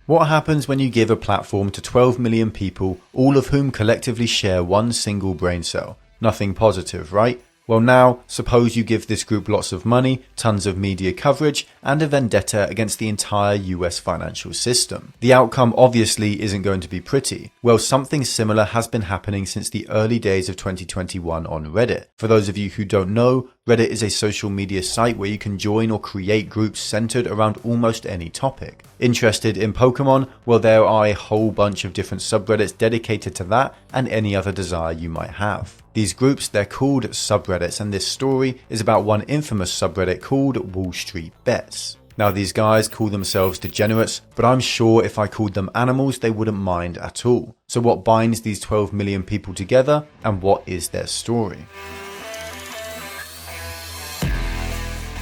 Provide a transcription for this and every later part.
What happens when you give a platform to 12 million people, all of whom collectively share one single brain cell? Nothing positive, right? Well now, suppose you give this group lots of money, tons of media coverage, and a vendetta against the entire US financial system. The outcome obviously isn't going to be pretty. Well, something similar has been happening since the early days of 2021 on Reddit. For those of you who don't know, Reddit is a social media site where you can join or create groups centered around almost any topic. Interested in Pokemon? Well, there are a whole bunch of different subreddits dedicated to that and any other desire you might have. These groups, they're called subreddits, and this story is about one infamous subreddit called Wall Street Bets. Now these guys call themselves degenerates, but I'm sure if I called them animals they wouldn't mind at all. So what binds these 12 million people together, and what is their story?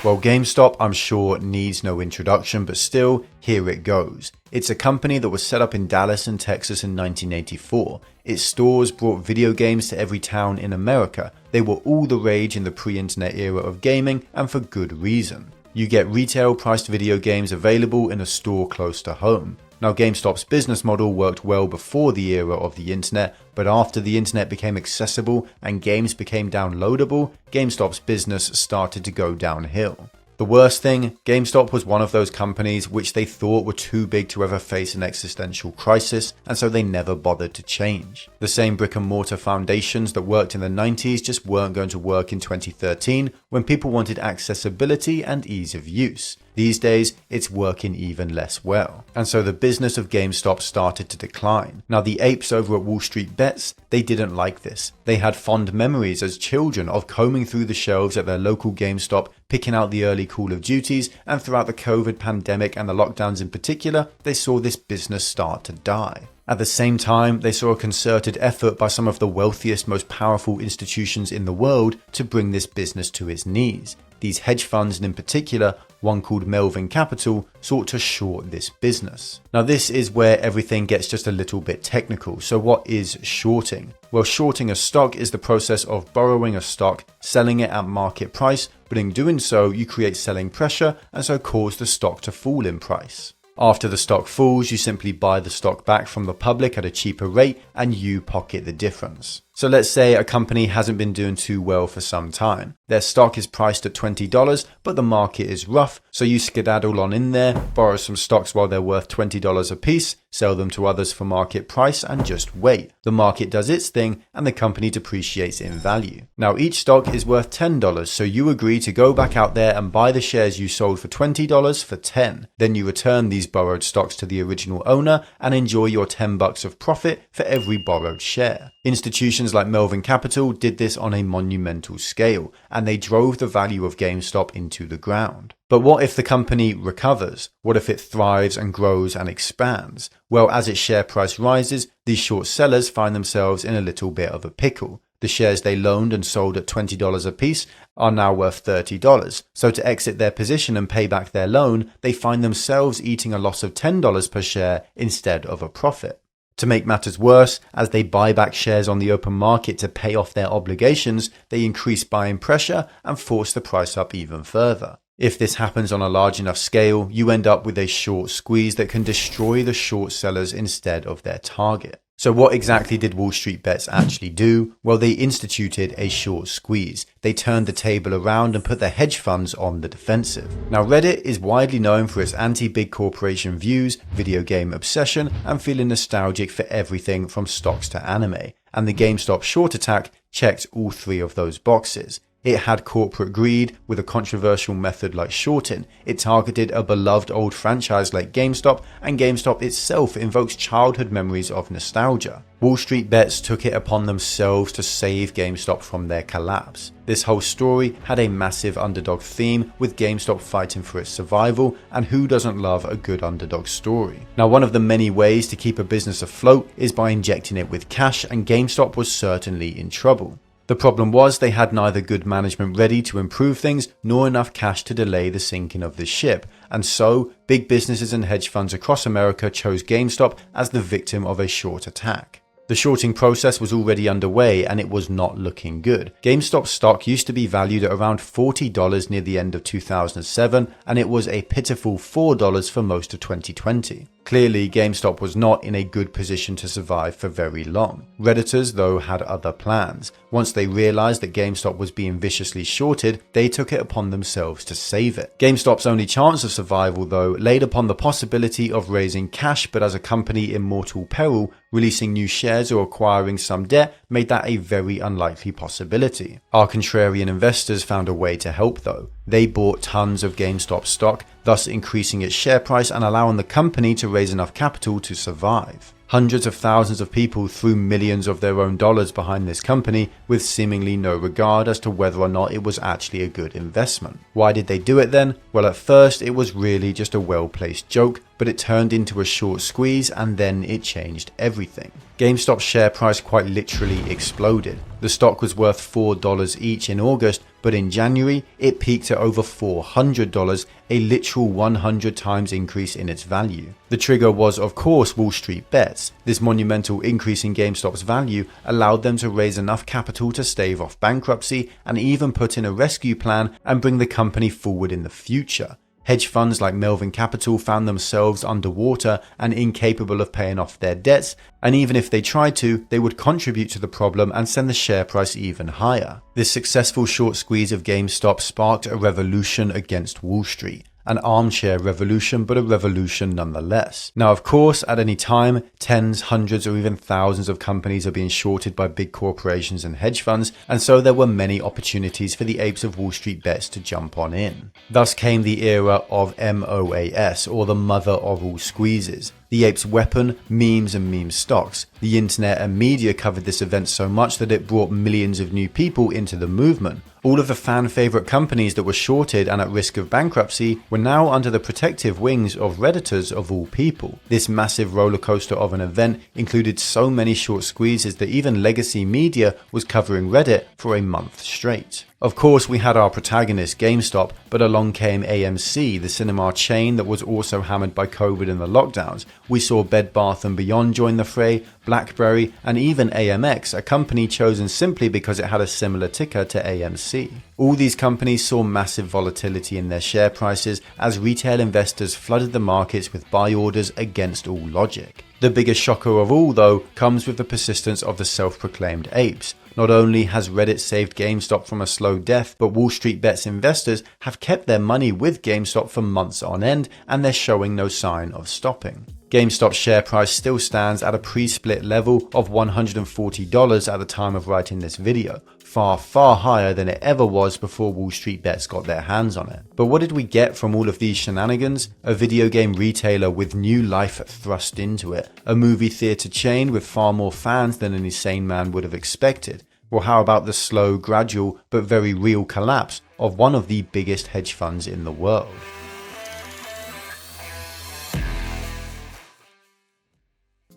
Well, GameStop, I'm sure, needs no introduction, but still, here it goes. It's a company that was set up in Dallas and Texas in 1984. Its stores brought video games to every town in America. They were all the rage in the pre-internet era of gaming, and for good reason. You get retail-priced video games available in a store close to home. Now, GameStop's business model worked well before the era of the internet, but after the internet became accessible and games became downloadable, GameStop's business started to go downhill. The worst thing, GameStop was one of those companies which they thought were too big to ever face an existential crisis, and so they never bothered to change. The same brick and mortar foundations that worked in the 90s just weren't going to work in 2013 when people wanted accessibility and ease of use. These days, it's working even less well. And so the business of GameStop started to decline. Now the apes over at Wall Street Bets, they didn't like this. They had fond memories as children of combing through the shelves at their local GameStop, picking out the early Call of Duties, and throughout the COVID pandemic and the lockdowns in particular, they saw this business start to die. At the same time, they saw a concerted effort by some of the wealthiest, most powerful institutions in the world to bring this business to its knees. These hedge funds, and in particular, one called Melvin Capital, sought to short this business. Now this is where everything gets just a little bit technical. So what is shorting? Well, shorting a stock is the process of borrowing a stock, selling it at market price, but in doing so, you create selling pressure and so cause the stock to fall in price. After the stock falls, you simply buy the stock back from the public at a cheaper rate and you pocket the difference. So let's say a company hasn't been doing too well for some time. Their stock is priced at $20, but the market is rough, so you skedaddle on in there, borrow some stocks while they're worth $20 a piece, sell them to others for market price, and just wait. The market does its thing, and the company depreciates in value. Now each stock is worth $10, so you agree to go back out there and buy the shares you sold for $20 for $10. Then you return these borrowed stocks to the original owner and enjoy your $10 of profit for every borrowed share. Institutions like Melvin Capital did this on a monumental scale, and they drove the value of GameStop into the ground. But what if the company recovers? What if it thrives and grows and expands? Well, as its share price rises, these short sellers find themselves in a little bit of a pickle. The shares they loaned and sold at $20 a piece are now worth $30. So to exit their position and pay back their loan, they find themselves eating a loss of $10 per share instead of a profit. To make matters worse, as they buy back shares on the open market to pay off their obligations, they increase buying pressure and force the price up even further. If this happens on a large enough scale, you end up with a short squeeze that can destroy the short sellers instead of their target. So what exactly did Wall Street Bets actually do? Well, they instituted a short squeeze. They turned the table around and put the hedge funds on the defensive. Now, Reddit is widely known for its anti-big corporation views, video game obsession, and feeling nostalgic for everything from stocks to anime. And the GameStop short attack checked all three of those boxes. It had corporate greed with a controversial method like shorting. It targeted a beloved old franchise like GameStop, and GameStop itself invokes childhood memories of nostalgia. Wall Street Bets took it upon themselves to save GameStop from their collapse. This whole story had a massive underdog theme, with GameStop fighting for its survival, and who doesn't love a good underdog story? Now, one of the many ways to keep a business afloat is by injecting it with cash, and GameStop was certainly in trouble. The problem was they had neither good management ready to improve things nor enough cash to delay the sinking of the ship, and so big businesses and hedge funds across America chose GameStop as the victim of a short attack. The shorting process was already underway and it was not looking good. GameStop stock used to be valued at around $40 near the end of 2007, and it was a pitiful $4 for most of 2020. Clearly, GameStop was not in a good position to survive for very long. Redditors, though, had other plans. Once they realized that GameStop was being viciously shorted, they took it upon themselves to save it. GameStop's only chance of survival, though, laid upon the possibility of raising cash, but as a company in mortal peril, releasing new shares or acquiring some debt made that a very unlikely possibility. Our contrarian investors found a way to help, though. They bought tons of GameStop stock, thus increasing its share price and allowing the company to raise enough capital to survive. Hundreds of thousands of people threw millions of their own dollars behind this company with seemingly no regard as to whether or not it was actually a good investment. Why did they do it then? Well, at first it was really just a well-placed joke, but it turned into a short squeeze and then it changed everything. GameStop's share price quite literally exploded. The stock was worth $4 each in August, but in January it peaked at over $400, a literal 100 times increase in its value. The trigger was, of course, Wall Street bets. This monumental increase in GameStop's value allowed them to raise enough capital to stave off bankruptcy and even put in a rescue plan and bring the company forward in the future. Hedge funds like Melvin Capital found themselves underwater and incapable of paying off their debts, and even if they tried to, they would contribute to the problem and send the share price even higher. This successful short squeeze of GameStop sparked a revolution against Wall Street. An armchair revolution, but a revolution nonetheless. Now, of course, at any time, tens, hundreds, or even thousands of companies are being shorted by big corporations and hedge funds, and so there were many opportunities for the apes of Wall Street bets to jump on in. Thus came the era of MOAS, or the mother of all squeezes. The apes' weapon, memes and meme stocks. The internet and media covered this event so much that it brought millions of new people into the movement. All of the fan-favorite companies that were shorted and at risk of bankruptcy were now under the protective wings of Redditors of all people. This massive rollercoaster of an event included so many short squeezes that even legacy media was covering Reddit for a month straight. Of course, we had our protagonist, GameStop, but along came AMC, the cinema chain that was also hammered by COVID and the lockdowns. We saw Bed Bath & Beyond join the fray, BlackBerry, and even AMX, a company chosen simply because it had a similar ticker to AMC. All these companies saw massive volatility in their share prices as retail investors flooded the markets with buy orders against all logic. The biggest shocker of all, though, comes with the persistence of the self-proclaimed apes. Not only has Reddit saved GameStop from a slow death, but Wall Street Bets investors have kept their money with GameStop for months on end, and they're showing no sign of stopping. GameStop's share price still stands at a pre-split level of $140 at the time of writing this video, far higher than it ever was before Wall Street Bets got their hands on it. But what did we get from all of these shenanigans? A video game retailer with new life thrust into it, a movie theater chain with far more fans than any sane man would have expected. Well, how about the slow, gradual, but very real collapse of one of the biggest hedge funds in the world?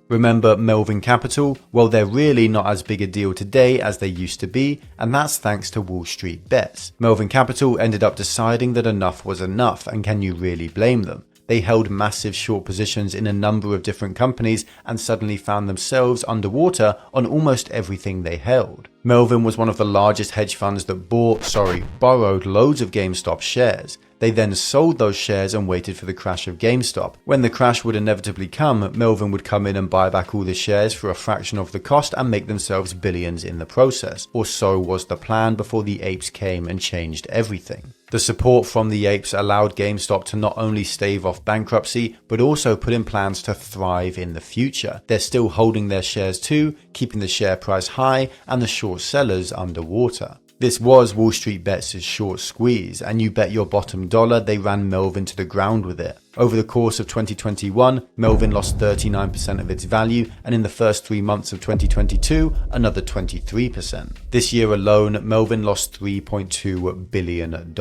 Remember Melvin Capital? Well, they're really not as big a deal today as they used to be, and that's thanks to Wall Street Bets. Melvin Capital ended up deciding that enough was enough, and can you really blame them? They held massive short positions in a number of different companies and suddenly found themselves underwater on almost everything they held. Melvin was one of the largest hedge funds that borrowed loads of GameStop shares. They then sold those shares and waited for the crash of GameStop. When the crash would inevitably come, Melvin would come in and buy back all the shares for a fraction of the cost and make themselves billions in the process. Or so was the plan before the apes came and changed everything. The support from the apes allowed GameStop to not only stave off bankruptcy, but also put in plans to thrive in the future. They're still holding their shares too, keeping the share price high and the short sellers underwater. This was Wall Street Bets' short squeeze, and you bet your bottom dollar they ran Melvin to the ground with it. Over the course of 2021, Melvin lost 39% of its value, and in the first 3 months of 2022, another 23%. This year alone, Melvin lost $3.2 billion.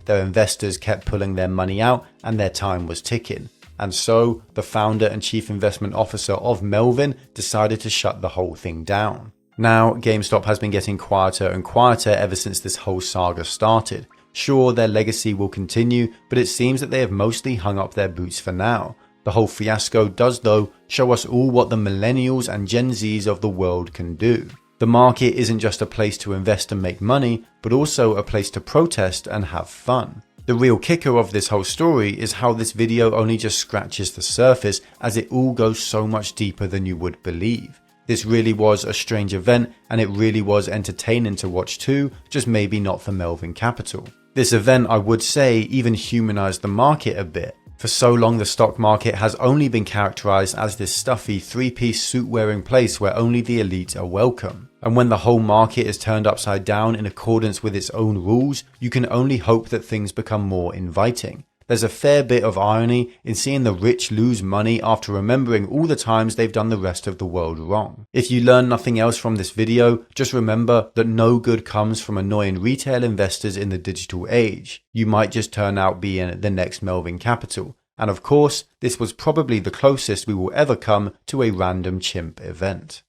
Their investors kept pulling their money out, and their time was ticking. And so, the founder and chief investment officer of Melvin decided to shut the whole thing down. Now, GameStop has been getting quieter and quieter ever since this whole saga started. Sure, their legacy will continue, but it seems that they have mostly hung up their boots for now. The whole fiasco does, though, show us all what the millennials and Gen Zs of the world can do. The market isn't just a place to invest and make money, but also a place to protest and have fun. The real kicker of this whole story is how this video only just scratches the surface, as it all goes so much deeper than you would believe. This really was a strange event, and it really was entertaining to watch too, just maybe not for Melvin Capital. This event, I would say, even humanized the market a bit. For so long, the stock market has only been characterized as this stuffy three-piece suit-wearing place where only the elite are welcome. And when the whole market is turned upside down in accordance with its own rules, you can only hope that things become more inviting. There's a fair bit of irony in seeing the rich lose money after remembering all the times they've done the rest of the world wrong. If you learn nothing else from this video, just remember that no good comes from annoying retail investors in the digital age. You might just turn out being the next Melvin Capital. And of course, this was probably the closest we will ever come to a random chimp event.